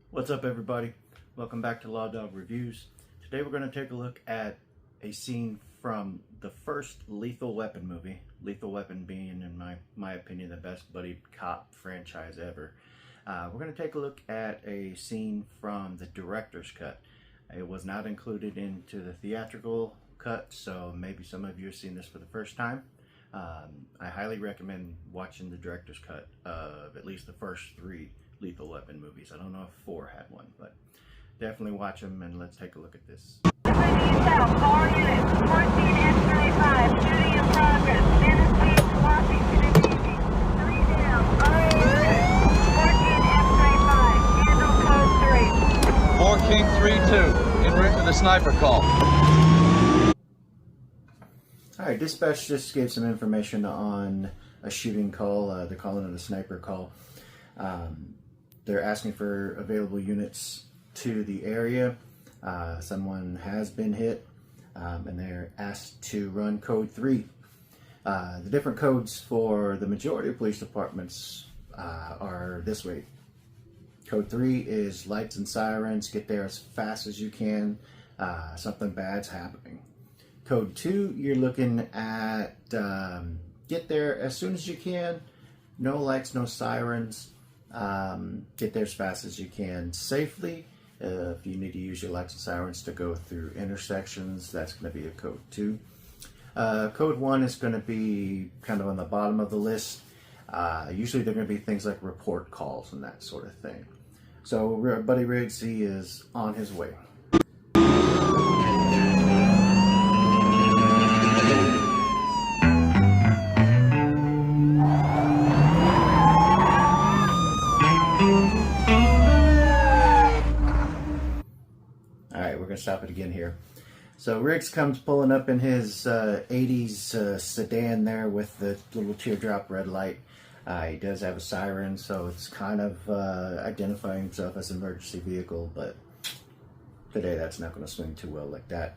What's up, everybody? Welcome back to Lawdog Reviews. Today we're going to take a look at a scene from the first Lethal Weapon movie. Lethal Weapon being, in my opinion, the best buddy cop franchise ever. We're going to take a look at a scene from the director's cut. It was not included into the theatrical cut, so maybe some of you have seen this for the first time. I highly recommend watching the director's cut of at least the first 3 Lethal Weapon movies. I don't know if 4 had one, but definitely watch them, and let's take a look at this. South, all units, 14 F-35, shooting in progress, Tennessee, Washington, D.C. 3 down, all units, 14 F-35, handle code 3. 4 King 3-2, en route to the sniper call. Alright, dispatch just gave some information on a shooting call. They're calling it a sniper call. They're asking for available units to the area. Someone has been hit, and they're asked to run code 3. The different codes for the majority of police departments are this way. Code 3 is lights and sirens. Get there as fast as you can. Something bad's happening. Code 2, you're looking at get there as soon as you can. No lights, no sirens. Get there as fast as you can safely. If you need to use your lights and sirens to go through intersections, that's going to be a code 2. Code 1 is going to be kind of on the bottom of the list. Usually they're going to be things like report calls and that sort of thing. So Buddy Riggs, he is on his way. Stop it again here. So Riggs comes pulling up in his 80s sedan there with the little teardrop red light. He does have a siren, so it's kind of identifying himself as an emergency vehicle, but today that's not going to swing too well like that.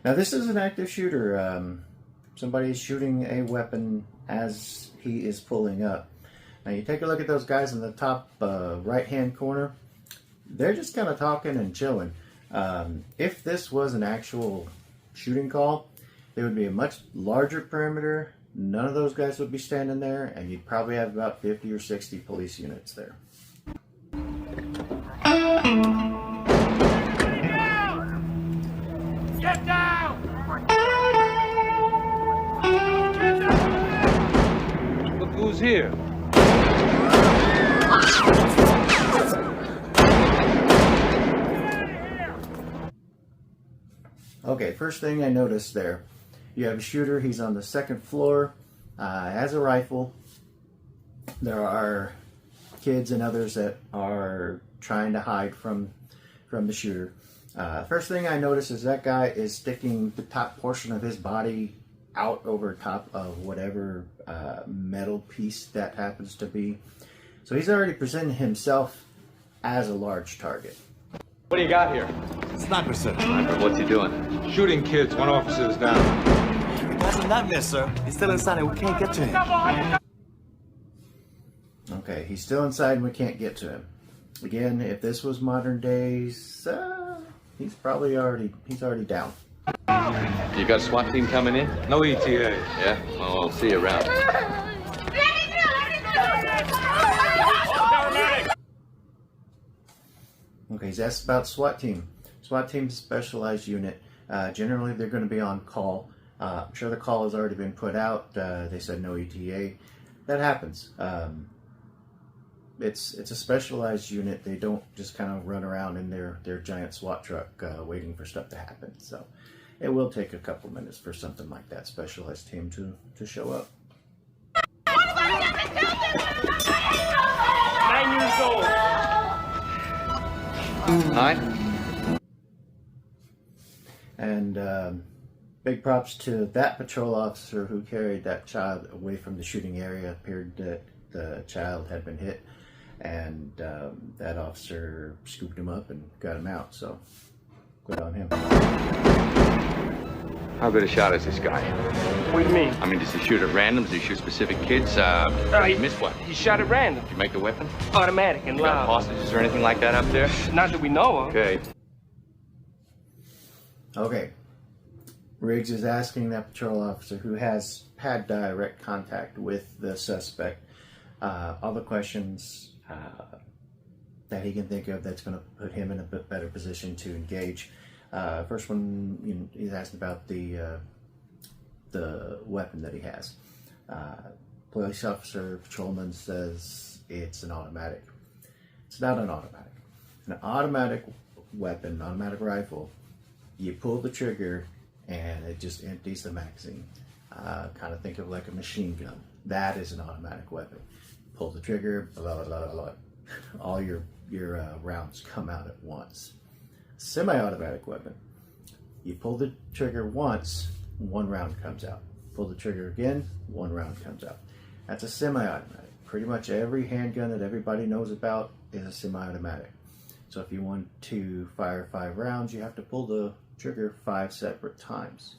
Now this is an active shooter. Somebody is shooting a weapon as he is pulling up. Now you take a look at those guys in the top right hand corner. They're just kind of talking and chilling. If this was an actual shooting call, there would be a much larger perimeter. None of those guys would be standing there, and you'd probably have about 50 or 60 police units there. Get down! Look who's here. Okay, first thing I noticed there, you have a shooter. He's on the 2nd floor, has a rifle. There are kids and others that are trying to hide from the shooter. First thing I noticed is that guy is sticking the top portion of his body out over top of whatever metal piece that happens to be. So he's already presented himself as a large target. What do you got here? Sniper, sir. Sniper, what's he doing? Shooting kids. One officer's down. That's a nightmare, sir. He's still inside and we can't get to him. Okay, he's still inside and we can't get to him. Again, if this was modern days, he's already down. You got a SWAT team coming in? No ETA. Yeah? Well, I'll see you around. Okay, he's asked about SWAT team. SWAT team's a specialized unit. Generally, they're going to be on call. I'm sure the call has already been put out. They said no ETA. That happens. It's a specialized unit. They don't just kind of run around in their giant SWAT truck waiting for stuff to happen. So it will take a couple minutes for something like that specialized team to show up. 9 years old. 9? And big props to that patrol officer who carried that child away from the shooting area. Appeared that the child had been hit, and that officer scooped him up and got him out. So good on him. How good a shot is this guy? What do you mean? I mean, does he shoot at random? Does he shoot specific kids? He missed one. He shot at random. Did you make the weapon? Automatic and You got loud. hostages or anything like that up there? Not that we know of. Okay. Okay. Riggs is asking that patrol officer who has had direct contact with the suspect all the questions that he can think of that's going to put him in a bit better position to engage. First one, he's asking about the weapon that he has. Police officer, patrolman says it's an automatic. It's not an automatic. An automatic weapon, automatic rifle, you pull the trigger and it just empties the magazine. Kind of think of like a machine gun. That is an automatic weapon. Pull the trigger, blah, blah, blah, blah. All your rounds come out at once. Semi-automatic weapon. You pull the trigger once, one round comes out. Pull the trigger again, one round comes out. That's a semi-automatic. Pretty much every handgun that everybody knows about is a semi-automatic. So if you want to fire 5 rounds, you have to pull the trigger 5 separate times.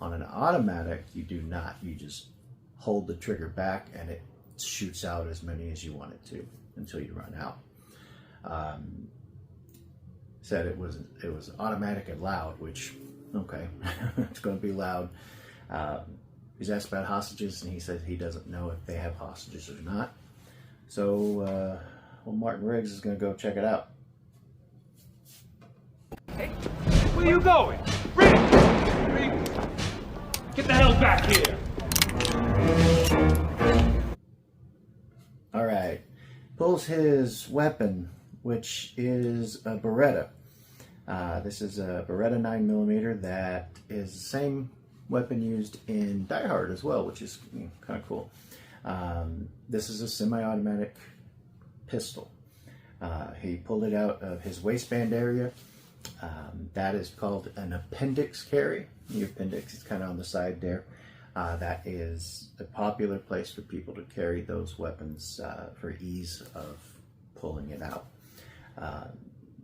On an automatic, you do not. You just hold the trigger back and it shoots out as many as you want it to until you run out. Said it was automatic and loud, which, okay, it's going to be loud. He's asked about hostages, and he said he doesn't know if they have hostages or not. So, Martin Riggs is going to go check it out. Hey, where you going? Rick! Get the hell back here! All right. Pulls his weapon, which is a Beretta. This is a Beretta 9mm that is the same weapon used in Die Hard as well, which is kind of cool. This is a semi-automatic pistol. He pulled it out of his waistband area. That is called an appendix carry. The appendix is kind of on the side there. That is a popular place for people to carry those weapons for ease of pulling it out.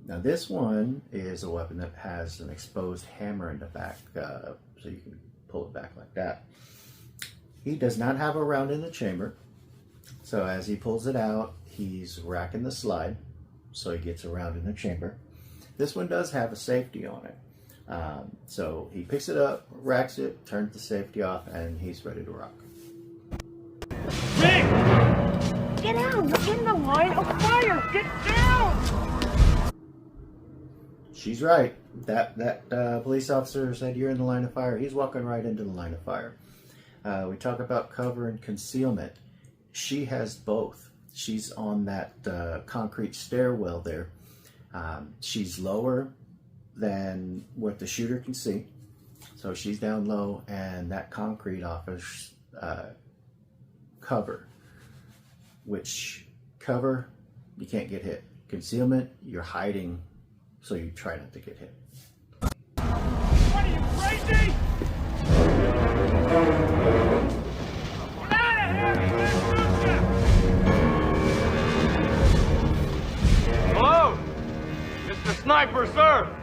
Now this one is a weapon that has an exposed hammer in the back, so you can pull it back like that. He does not have a round in the chamber, so as he pulls it out, he's racking the slide, so he gets a round in the chamber. This one does have a safety on it. So he picks it up, racks it, turns the safety off, and he's ready to rock. Rick! Get out! You're in the line of fire! Get down! She's right. That police officer said you're in the line of fire. He's walking right into the line of fire. We talk about cover and concealment. She has both. She's on that concrete stairwell there. She's lower than what the shooter can see. So she's down low, and that concrete offers cover. Which cover, you can't get hit. Concealment, you're hiding, so you try not to get hit. What are you, crazy? Get out of here! Hello? Mr. Sniper, sir!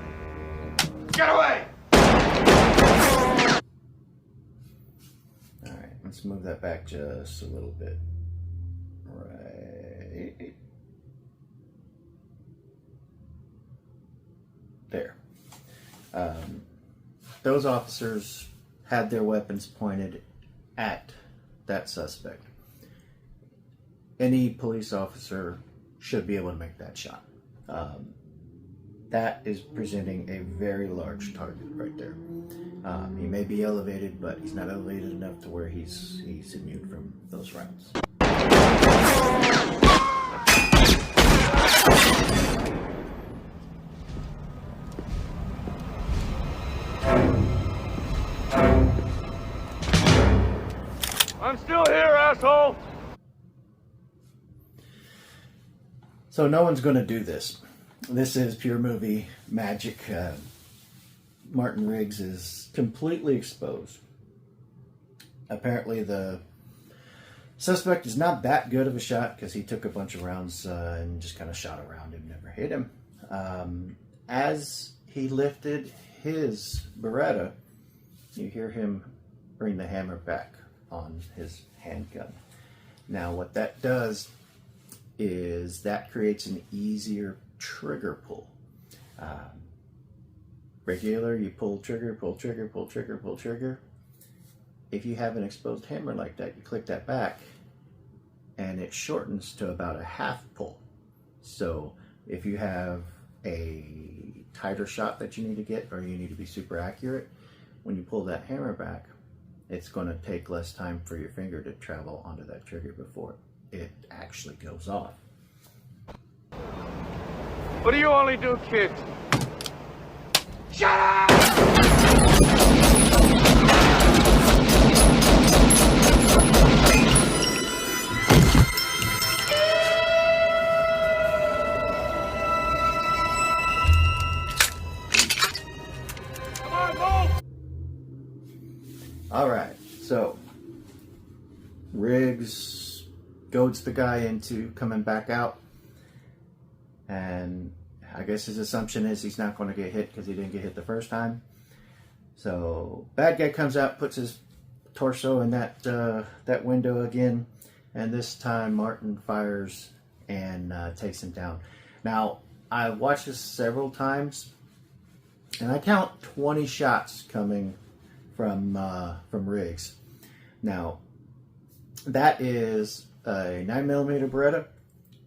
Get away! Alright, let's move that back just a little bit. Right there. Those officers had their weapons pointed at that suspect. Any police officer should be able to make that shot. That is presenting a very large target right there. He may be elevated, but he's not elevated enough to where he's immune from those rounds. I'm still here, asshole! So no one's going to do this. This is pure movie magic. Martin Riggs is completely exposed. Apparently the suspect is not that good of a shot because he took a bunch of rounds and just kind of shot around him, never hit him. As he lifted his Beretta, you hear him bring the hammer back on his handgun. Now what that does is that creates an easier trigger pull. Regular, you pull trigger, pull trigger, pull trigger, pull trigger. If you have an exposed hammer like that, you click that back and it shortens to about a half pull. So if you have a tighter shot that you need to get, or you need to be super accurate, when you pull that hammer back, it's going to take less time for your finger to travel onto that trigger before it actually goes off. What do you only do, kid? Shut up! Come on, move! All right, so Riggs goads the guy into coming back out, and I guess his assumption is he's not going to get hit because he didn't get hit the first time. So bad guy comes out, puts his torso in that window again, and this time Martin fires and takes him down. Now I've watched this several times, and I count 20 shots coming from Riggs. Now that is a 9mm Beretta,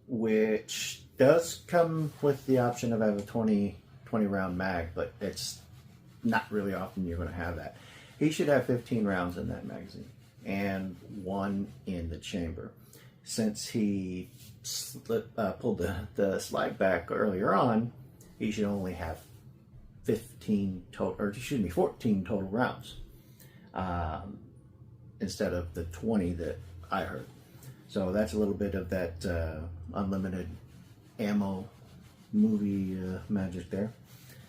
which does come with the option of having a 20 round mag, but it's not really often you're going to have that. He should have 15 rounds in that magazine and 1 in the chamber. Since he pulled the slide back earlier on, he should only have 14 total rounds instead of the 20 that I heard. So that's a little bit of that unlimited ammo movie magic there.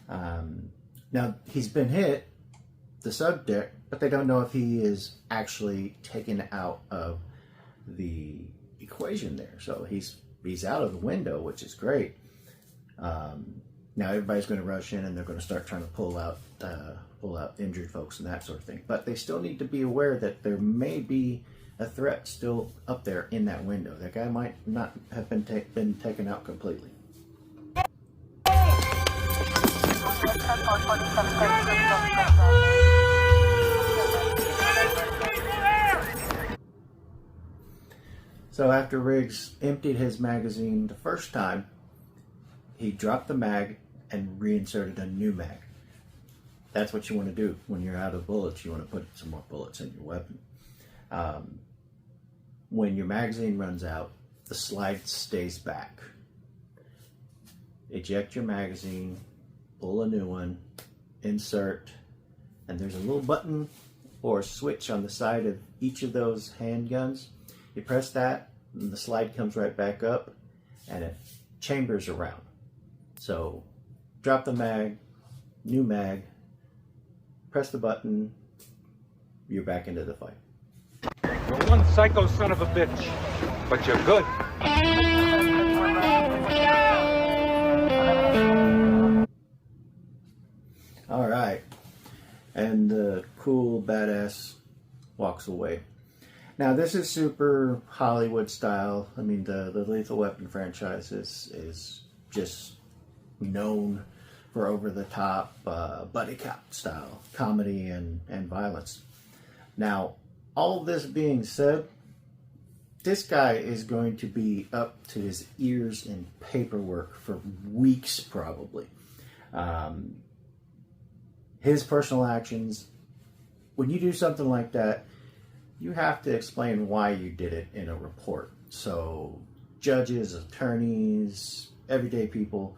Now he's been hit, the subject, but they don't know if he is actually taken out of the equation there. So he's out of the window, which is great. Now everybody's going to rush in and they're going to start trying to pull out injured folks and that sort of thing. But they still need to be aware that there may be a threat still up there in that window. That guy might not have been taken out completely. So after Riggs emptied his magazine the first time, he dropped the mag and reinserted a new mag. That's what you want to do when you're out of bullets. You want to put some more bullets in your weapon. When your magazine runs out, the slide stays back. Eject your magazine, pull a new one, insert, and there's a little button or switch on the side of each of those handguns. You press that, and the slide comes right back up, and it chambers around. So drop the mag, new mag, press the button, you're back into the fight. You're one psycho son of a bitch, but you're good. All right, and the cool badass walks away. Now this is super Hollywood style. I mean, the Lethal Weapon franchise is just known for over-the-top buddy cop style comedy and violence. Now, all this being said, this guy is going to be up to his ears in paperwork for weeks probably. His personal actions, when you do something like that, you have to explain why you did it in a report. So judges, attorneys, everyday people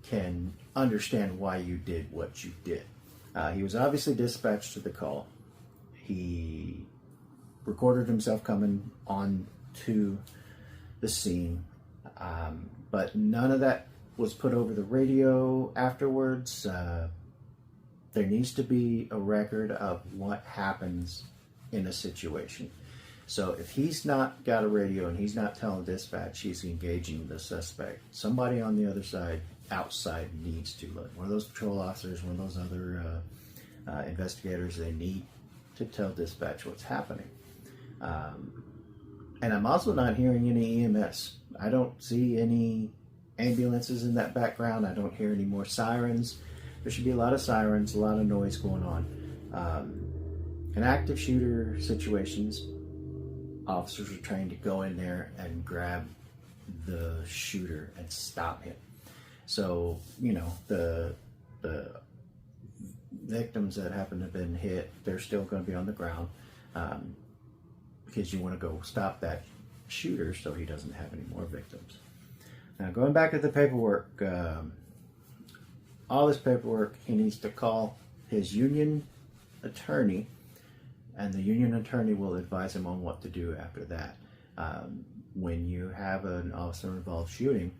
can understand why you did what you did. He was obviously dispatched to the call. He recorded himself coming on to the scene, but none of that was put over the radio afterwards. There needs to be a record of what happens in a situation. So if he's not got a radio and he's not telling dispatch he's engaging the suspect, somebody on the other side, outside, needs to. Like one of those patrol officers, one of those other investigators, they need to tell dispatch what's happening. And I'm also not hearing any EMS. I don't see any ambulances in that background. I don't hear any more sirens. There should be a lot of sirens, a lot of noise going on. In active shooter situations, officers are trained to go in there and grab the shooter and stop him. So, you know, the victims that happen to have been hit, they're still going to be on the ground, because you want to go stop that shooter so he doesn't have any more victims. Now, going back to the paperwork, all this paperwork, he needs to call his union attorney, and the union attorney will advise him on what to do after that. When you have an officer-involved shooting,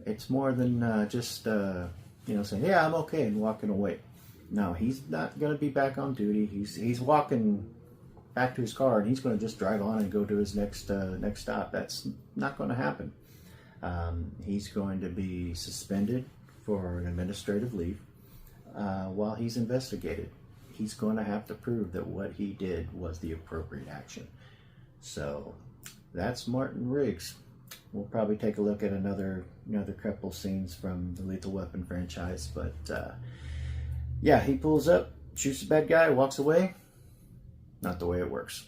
it's more than just saying, "Yeah, I'm okay," and walking away. No, he's not going to be back on duty. He's walking back to his car, and he's going to just drive on and go to his next stop. That's not going to happen. He's going to be suspended for an administrative leave while he's investigated. He's going to have to prove that what he did was the appropriate action. So that's Martin Riggs. We'll probably take a look at another couple scenes from the Lethal Weapon franchise, but yeah, he pulls up, shoots the bad guy, walks away. Not the way it works.